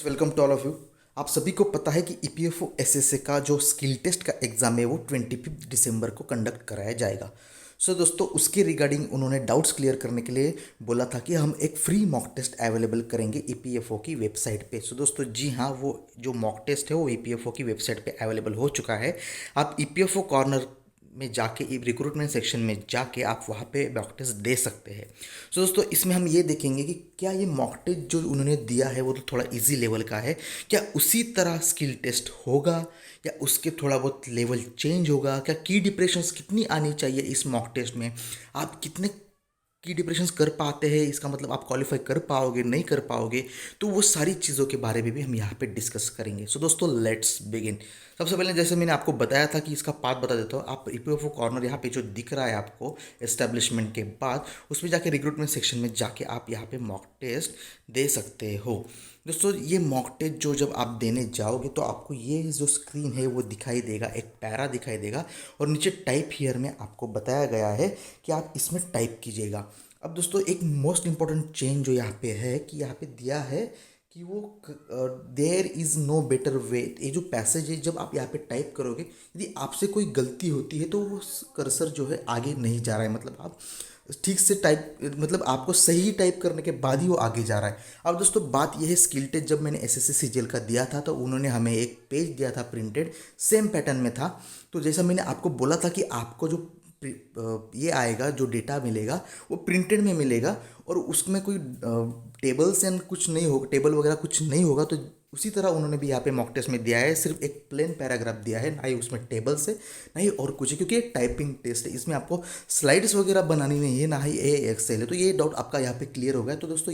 Welcome to all of you. आप सभी को पता है कि ईपीएफओ एसएसए का जो स्किल टेस्ट का एग्ज़ाम है वो 25 दिसंबर को कंडक्ट कराया जाएगा। सो दोस्तों, उसके रिगार्डिंग उन्होंने डाउट्स क्लियर करने के लिए बोला था कि हम एक फ्री मॉक टेस्ट अवेलेबल करेंगे ईपीएफओ की वेबसाइट पे। सो दोस्तों, जी हाँ, वो जो मॉक टेस्ट है वो ईपीएफओ की वेबसाइट पे अवेलेबल हो चुका है। आप ईपीएफओ कॉर्नर में जाके रिक्रूटमेंट सेक्शन में जाके आप वहाँ पे मॉक टेस्ट दे सकते हैं। सो दोस्तों, इसमें हम ये देखेंगे कि क्या ये मॉक टेस्ट जो उन्होंने दिया है वो तो थोड़ा इजी लेवल का है, क्या उसी तरह स्किल टेस्ट होगा या उसके थोड़ा बहुत लेवल चेंज होगा, क्या की डिप्रेशंस कितनी आनी चाहिए इस मॉक टेस्ट में, आप कितने की डिप्रेशंस कर पाते हैं, इसका मतलब आप क्वालिफाई कर पाओगे नहीं कर पाओगे, तो वो सारी चीज़ों के बारे में भी हम यहाँ पे डिस्कस करेंगे। सो दोस्तों, लेट्स बिगिन। सबसे पहले जैसे मैंने आपको बताया था कि इसका पाथ बता देता हूँ। आप ईपीएफओ कॉर्नर यहाँ पे जो दिख रहा है आपको एस्टेब्लिशमेंट के बाद, उसमें जाके रिक्रूटमेंट सेक्शन में जाके आप यहाँ पे मॉक टेस्ट दे सकते हो। दोस्तों, ये मॉक टेस्ट जो जब आप देने जाओगे तो आपको ये जो स्क्रीन है वो दिखाई देगा, एक पैरा दिखाई देगा और नीचे टाइप हियर में आपको बताया गया है कि आप इसमें टाइप कीजिएगा। अब दोस्तों, एक मोस्ट इंपॉर्टेंट चेंज जो यहाँ पे है कि यहाँ पे दिया है कि वो there is no better way. ये जो पैसेज है जब आप यहाँ पे टाइप करोगे, यदि आपसे कोई गलती होती है तो वो कर्सर जो है आगे नहीं जा रहा है, मतलब आप ठीक से टाइप, मतलब आपको सही टाइप करने के बाद ही वो आगे जा रहा है। अब दोस्तों, बात यह है स्किल टेस्ट जब मैंने एसएससी सीजीएल का दिया था तो उन्होंने हमें एक पेज दिया था प्रिंटेड, सेम पैटर्न में था। तो जैसा मैंने आपको बोला था कि आपको जो ये आएगा, जो डेटा मिलेगा वो प्रिंटेड में मिलेगा और उसमें कोई टेबल्स एंड कुछ नहीं होगा, टेबल वगैरह कुछ नहीं होगा। तो उसी तरह उन्होंने भी यहाँ पे मॉक टेस्ट में दिया है, सिर्फ एक प्लेन पैराग्राफ दिया है, ना ही उसमें टेबल्स है ना ही और कुछ है, क्योंकि ये टाइपिंग टेस्ट है, इसमें आपको स्लाइड्स वगैरह बनानी नहीं है, ना ही ये एक्सेल है। तो ये डाउट आपका यहाँ पे क्लियर हो गया। तो दोस्तों,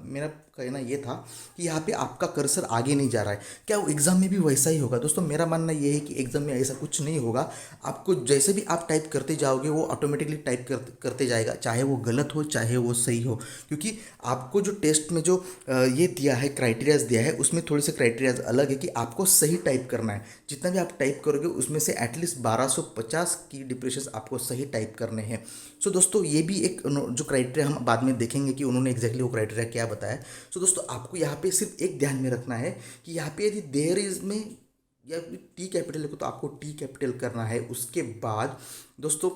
मेरा कहना ये था कि यहाँ पे आपका कर्सर आगे नहीं जा रहा है, क्या वो एग्जाम में भी वैसा ही होगा? दोस्तों, मेरा मानना ये है कि एग्जाम में ऐसा कुछ नहीं होगा। आपको जैसे भी आप टाइप करते जाओगे वो ऑटोमेटिकली टाइप करते जाएगा, चाहे वो गलत हो चाहे वो सही हो, क्योंकि आपको जो टेस्ट में जो ये दिया है, क्राइटेरियाज दिया है, उसमें थोड़े से क्राइटेरियाज अलग है कि आपको सही टाइप करना है। जितना भी आप टाइप करोगे उसमें से एटलीस्ट 1250 की डिप्रेशन आपको सही टाइप करने हैं। सो दोस्तों, ये भी एक जो क्राइटेरिया हम बाद में देखेंगे कि उन्होंने एग्जैक्टली वो क्राइटेरिया क्या बताया। सो दोस्तों, आपको यहाँ पे सिर्फ एक ध्यान में रखना है कि यहाँ पे यदि देयर इज में या टी कैपिटल को तो आपको टी कैपिटल करना है। उसके बाद दोस्तों,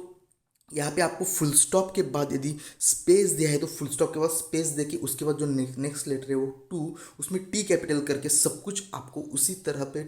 यहाँ पे आपको फुल स्टॉप के बाद यदि स्पेस दिया है तो फुल स्टॉप के बाद स्पेस देके उसके बाद जो नेक्स्ट लेटर है वो टू, उसमें टी कैपिटल करके सब कुछ आपको उसी तरह पे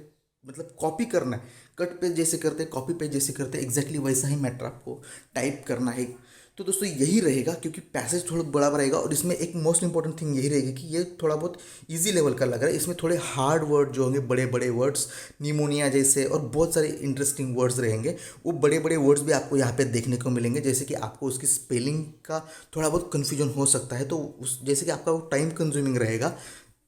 मतलब कॉपी करना है। कट पेज जैसे करते हैं, कॉपी पेज जैसे करते हैं, एग्जैक्टली वैसा ही मैटर आपको टाइप करना है। तो दोस्तों, यही रहेगा, क्योंकि पैसेज थोड़ा बड़ा रहेगा और इसमें एक मोस्ट इंपॉर्टेंट थिंग यही रहेगी कि ये थोड़ा बहुत इजी लेवल का लग रहा है। इसमें थोड़े हार्ड वर्ड जो होंगे, बड़े बड़े वर्ड्स, निमोनिया जैसे और बहुत सारे इंटरेस्टिंग वर्ड्स रहेंगे। वो बड़े बड़े वर्ड्स भी आपको यहाँ पे देखने को मिलेंगे, जैसे कि आपको उसकी स्पेलिंग का थोड़ा बहुत कन्फ्यूजन हो सकता है, तो उस जैसे कि आपका वो टाइम कंज्यूमिंग रहेगा,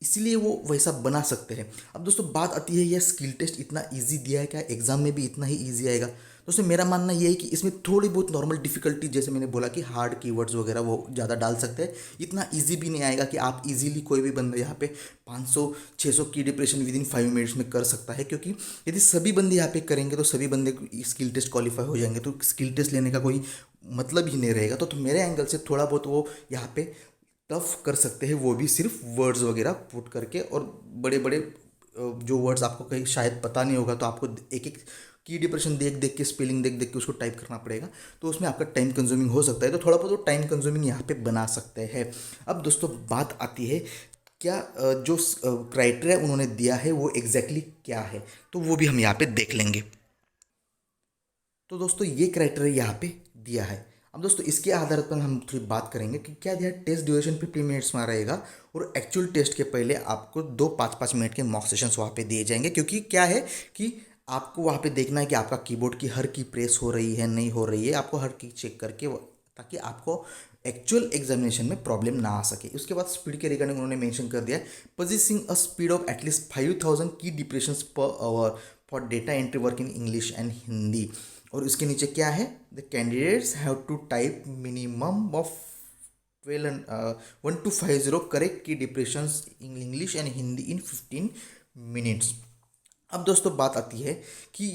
इसलिए वो वैसा बना सकते हैं। अब दोस्तों, बात आती है यह स्किल टेस्ट इतना इजी दिया है, क्या एग्जाम में भी इतना ही इजी आएगा? दोस्तों, मेरा मानना ये है कि इसमें थोड़ी बहुत नॉर्मल डिफिकल्टी, जैसे मैंने बोला कि हार्ड कीवर्ड्स वगैरह वो ज़्यादा डाल सकते हैं। इतना इजी भी नहीं आएगा कि आप इजीली कोई भी बंदा यहाँ पे 500-600 की डिप्रेशन विद इन 5 मिनट्स में कर सकता है, क्योंकि यदि सभी बंदे यहाँ पे करेंगे तो सभी बंदे स्किल टेस्ट क्वालिफाई हो जाएंगे, तो स्किल टेस्ट लेने का कोई मतलब ही नहीं रहेगा। तो मेरे एंगल से थोड़ा बहुत वो यहाँ पे टफ कर सकते हैं, वो भी सिर्फ वर्ड्स वगैरह पुट करके, और बड़े बड़े जो वर्ड्स आपको कहीं शायद पता नहीं होगा तो आपको एक एक की डिप्रेशन देख देख के, स्पेलिंग देख देख के उसको टाइप करना पड़ेगा, तो उसमें आपका टाइम कंज्यूमिंग हो सकता है। तो थोड़ा बहुत वो टाइम कंज्यूमिंग यहाँ पे बना सकते हैं। अब दोस्तों, बात आती है क्या जो क्राइटेरिया उन्होंने दिया है वो एग्जैक्टली क्या है, तो वो भी हम यहाँ पे देख लेंगे। तो दोस्तों, ये क्राइटेरिया यहाँ पे दिया है। अब दोस्तों, इसके आधार पर हम थोड़ी बात करेंगे कि क्या दिया है। टेस्ट ड्यूरेशन 50 मिनट्स में रहेगा और एक्चुअल टेस्ट के पहले आपको दो 5-5 मिनट के मॉक सेशंस वहाँ पे दिए जाएंगे, क्योंकि क्या है कि आपको वहाँ पे देखना है कि आपका कीबोर्ड की हर की प्रेस हो रही है नहीं हो रही है, आपको हर की चेक करके ताकि आपको एक्चुअल एग्जामिनेशन में प्रॉब्लम ना आ सके। उसके बाद स्पीड के रिगार्डिंग उन्होंने मेंशन कर दिया है, possessing a speed of at least 5000 key depressions per hour for data entry work in English and Hindi. और उसके नीचे क्या है, the candidates have to type minimum of 1250 correct key depressions in English and Hindi in 15 minutes. अब दोस्तों, बात आती है कि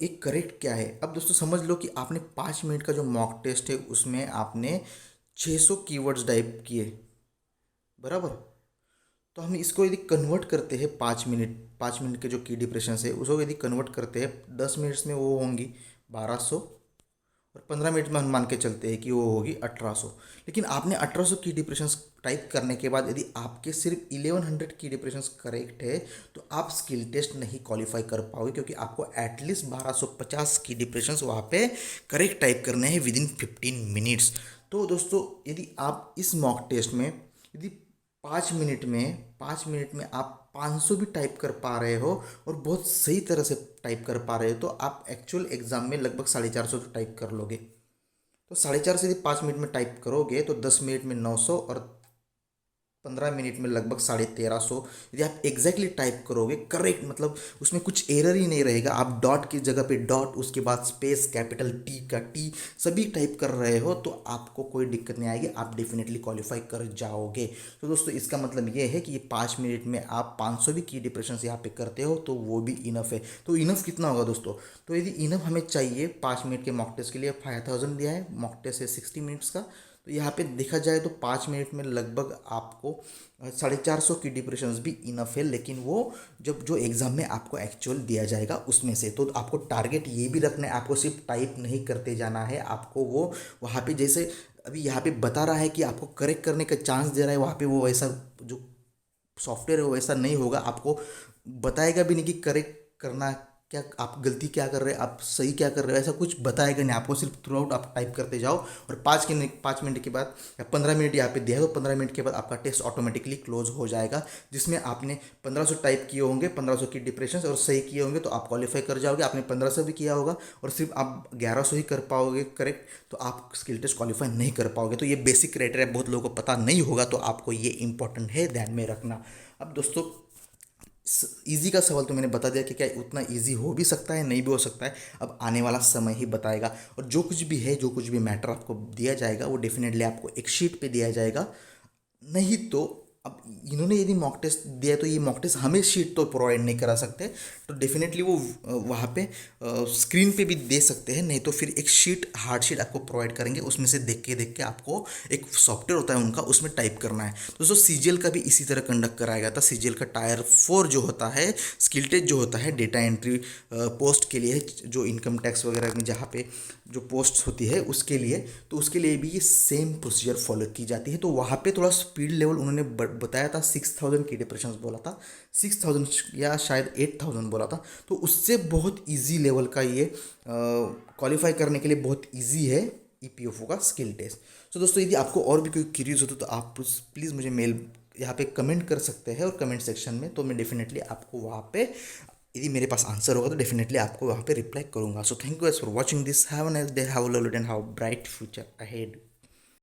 एक करेक्ट क्या है। अब दोस्तों, समझ लो कि आपने 5 मिनट का जो मॉक टेस्ट है उसमें आपने 600 कीवर्ड्स टाइप किए, बराबर। तो हम इसको यदि कन्वर्ट करते हैं 5 मिनट के जो की डिप्रेशन है उसको यदि कन्वर्ट करते हैं 10 मिनट्स में, वो होंगी 1200, और 15 मिनट में हम मान के चलते हैं कि वो होगी 1800। लेकिन आपने 1800 की डिप्रेशंस टाइप करने के बाद यदि आपके सिर्फ 1100 की डिप्रेशंस करेक्ट है तो आप स्किल टेस्ट नहीं क्वालिफाई कर पाओगे, क्योंकि आपको एटलीस्ट 1250 की डिप्रेशंस वहाँ पे करेक्ट टाइप करने हैं विद इन 15 मिनट्स। तो दोस्तों यदि आप इस मॉक टेस्ट में यदि 5 मिनट में आप 500 भी टाइप कर पा रहे हो और बहुत सही तरह से टाइप कर पा रहे हो, तो आप एक्चुअल एग्जाम में लगभग 450 तो टाइप कर लोगे। तो 450 यदि 5 मिनट में टाइप करोगे तो 10 मिनट में 900 और 15 मिनट में लगभग 1350। यदि आप एग्जैक्टली टाइप करोगे करेक्ट, मतलब उसमें कुछ एरर ही नहीं रहेगा, आप डॉट की जगह पे डॉट, उसके बाद स्पेस, कैपिटल टी का टी सभी टाइप कर रहे हो, तो आपको कोई दिक्कत नहीं आएगी, आप डेफिनेटली क्वालिफाई कर जाओगे। तो दोस्तों इसका मतलब ये है कि ये 5 मिनट में आप 500 भी की डिप्रेशन यहाँ पे करते हो तो वो भी इनफ है। तो इनफ कितना होगा दोस्तों? तो यदि इनफ हमें चाहिए 5 मिनट के मॉक टेस्ट के लिए 5000 दिया है, मॉक टेस्ट है 60 मिनट्स का, तो यहाँ पे देखा जाए तो 5 मिनट में लगभग आपको 450 की डिप्रेशंस भी इनफ है। लेकिन वो जब जो एग्ज़ाम में आपको एक्चुअल दिया जाएगा उसमें से, तो आपको टारगेट ये भी रखना है, आपको सिर्फ टाइप नहीं करते जाना है, आपको वो वहाँ पे जैसे अभी यहाँ पे बता रहा है कि आपको करेक्ट करने का चांस दे रहा है, वहाँ पे वो वैसा जो सॉफ्टवेयर है वो वैसा नहीं होगा, आपको बताएगा भी नहीं कि करेक्ट करना क्या, आप गलती क्या कर रहे हैं, आप सही क्या कर रहे हो, ऐसा कुछ बताएगा नहीं आपको, सिर्फ थ्रू आउट आप टाइप करते जाओ। और 5 मिनट के बाद या 15 मिनट यहाँ पे दिया है तो 15 मिनट के बाद आपका टेस्ट ऑटोमेटिकली क्लोज हो जाएगा, जिसमें आपने 1500 टाइप किए होंगे, 1500 की डिप्रेशन और सही किए होंगे तो आप क्वालिफाई कर जाओगे। आपने 1500 भी किया होगा और सिर्फ आप 1100 ही कर पाओगे करेक्ट, तो आप स्किल टेस्ट क्वालिफाई नहीं कर पाओगे। तो ये बेसिक क्राइटेरिया बहुत लोगों को पता नहीं होगा, तो आपको ये इंपॉर्टेंट है, ध्यान में रखना। अब दोस्तों इजी का सवाल तो मैंने बता दिया कि क्या उतना इजी हो भी सकता है, नहीं भी हो सकता है, अब आने वाला समय ही बताएगा। और जो कुछ भी है, जो कुछ भी मैटर आपको दिया जाएगा वो डेफिनेटली आपको एक शीट पे दिया जाएगा। नहीं तो अब इन्होंने यदि मॉक टेस्ट दिया है तो ये मॉक टेस्ट हमें शीट तो प्रोवाइड नहीं करा सकते, तो डेफिनेटली वो वहाँ पे स्क्रीन पे भी दे सकते हैं, नहीं तो फिर एक शीट, हार्ड शीट आपको प्रोवाइड करेंगे, उसमें से देख के आपको एक सॉफ्टवेयर होता है उनका, उसमें टाइप करना है। तो दोस्तों सीजीएल का भी इसी तरह कंडक्ट कराया गया था। सीजीएल का टायर 4 जो होता है, स्किल टेस्ट जो होता है डेटा एंट्री पोस्ट के लिए, जो इनकम टैक्स वगैरह में जहाँ पे जो पोस्ट होती है उसके लिए, तो उसके लिए भी ये सेम प्रोसीजर फॉलो की जाती है। तो वहाँ पे थोड़ा स्पीड लेवल उन्होंने बताया था, 6000 की डिप्रेशन बोला था, 6000 या शायद 8000 बोला था, तो उससे बहुत इजी लेवल का ये क्वालिफाई करने के लिए बहुत इजी है ईपीएफओ का स्किल टेस्ट। तो दोस्तों यदि आपको और भी कोई क्यूरीज होता तो आप प्लीज़ मुझे मेल यहाँ पे कमेंट कर सकते हैं और कमेंट सेक्शन में, तो मैं डेफिनेटली आपको वहाँ पे यदि मेरे पास आंसर होगा तो डेफिनेटली आपको वहाँ पे रिप्लाई करूँगा। So thank you guys for watching this, have a nice day, have a lovely day and have a bright future ahead.